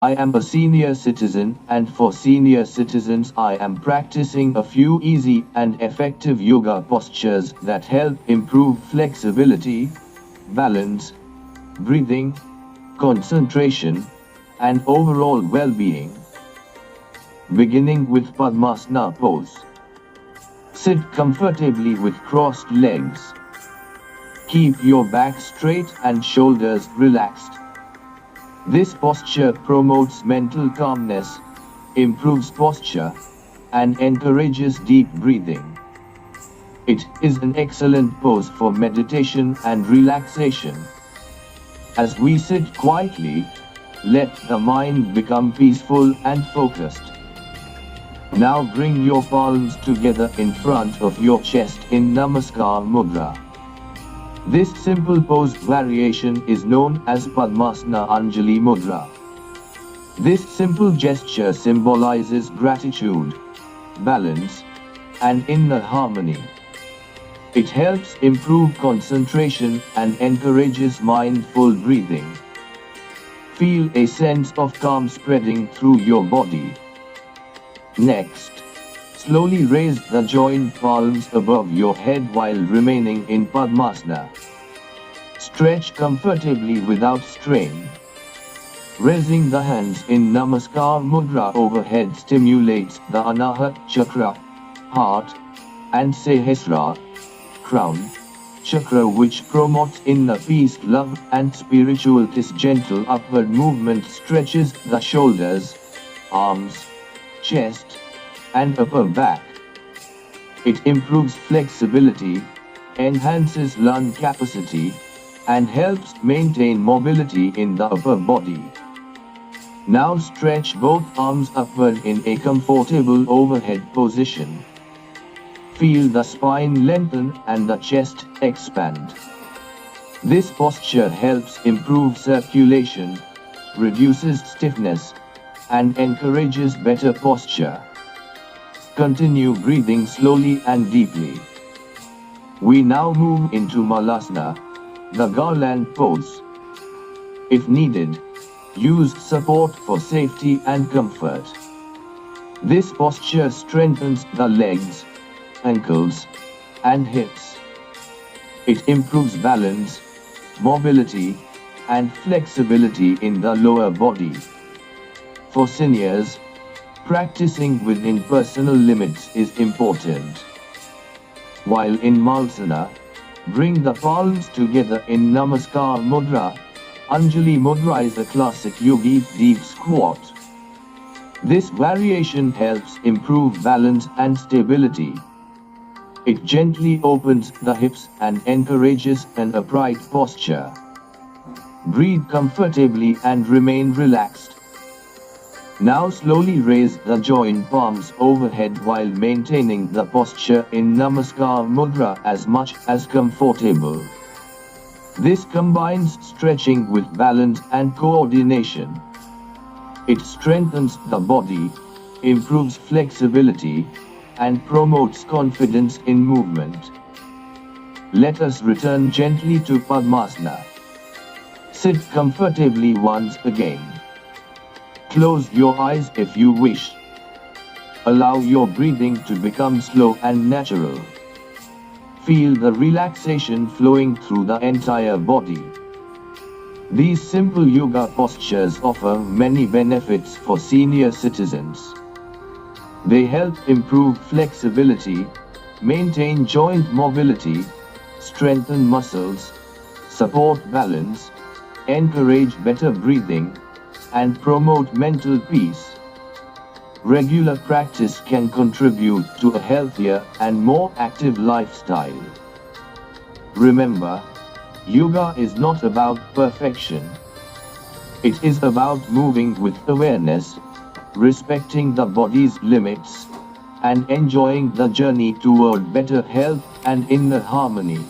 I am a senior citizen, and for senior citizens I am practicing a few easy and effective yoga postures that help improve flexibility, balance, breathing, concentration, and overall well-being. Beginning with Padmasana pose. Sit comfortably with crossed legs. Keep your back straight and shoulders relaxed. This posture promotes mental calmness, improves posture, and encourages deep breathing. It is an excellent pose for meditation and relaxation. As we sit quietly, let the mind become peaceful and focused. Now bring your palms together in front of your chest in Namaskar Mudra. This simple pose variation is known as Padmasana Anjali Mudra. This simple gesture symbolizes gratitude, balance, and inner harmony. It helps improve concentration and encourages mindful breathing. Feel a sense of calm spreading through your body. Next, slowly raise the joined palms above your head while remaining in Padmasana. Stretch comfortably without strain. Raising the hands in Namaskar Mudra overhead stimulates the Anahat Chakra, heart, and Sahasrara, crown, chakra, which promotes inner peace, love, and spiritual. This gentle upward movement stretches the shoulders, arms, chest, and upper back. It improves flexibility, enhances lung capacity, and helps maintain mobility in the upper body. Now stretch both arms upward in a comfortable overhead position. Feel the spine lengthen and the chest expand. This posture helps improve circulation, reduces stiffness, and encourages better posture. Continue breathing slowly and deeply. We now move into Malasana, the garland pose. If needed, use support for safety and comfort. This posture strengthens the legs, ankles, and hips. It improves balance, mobility, and flexibility in the lower body. For seniors, practicing within personal limits is important. While in Malasana, bring the palms together in Namaskar Mudra. Anjali Mudra is a classic yogi deep squat. This variation helps improve balance and stability. It gently opens the hips and encourages an upright posture. Breathe comfortably and remain relaxed. Now slowly raise the joined palms overhead while maintaining the posture in Namaskar Mudra as much as comfortable. This combines stretching with balance and coordination. It strengthens the body, improves flexibility, and promotes confidence in movement. Let us return gently to Padmasana. Sit comfortably once again. Close your eyes if you wish. Allow your breathing to become slow and natural. Feel the relaxation flowing through the entire body. These simple yoga postures offer many benefits for senior citizens. They help improve flexibility, maintain joint mobility, strengthen muscles, support balance, encourage better breathing, and promote mental peace. Regular practice can contribute to a healthier and more active lifestyle. Remember, yoga is not about perfection. It is about moving with awareness, respecting the body's limits, and enjoying the journey toward better health and inner harmony.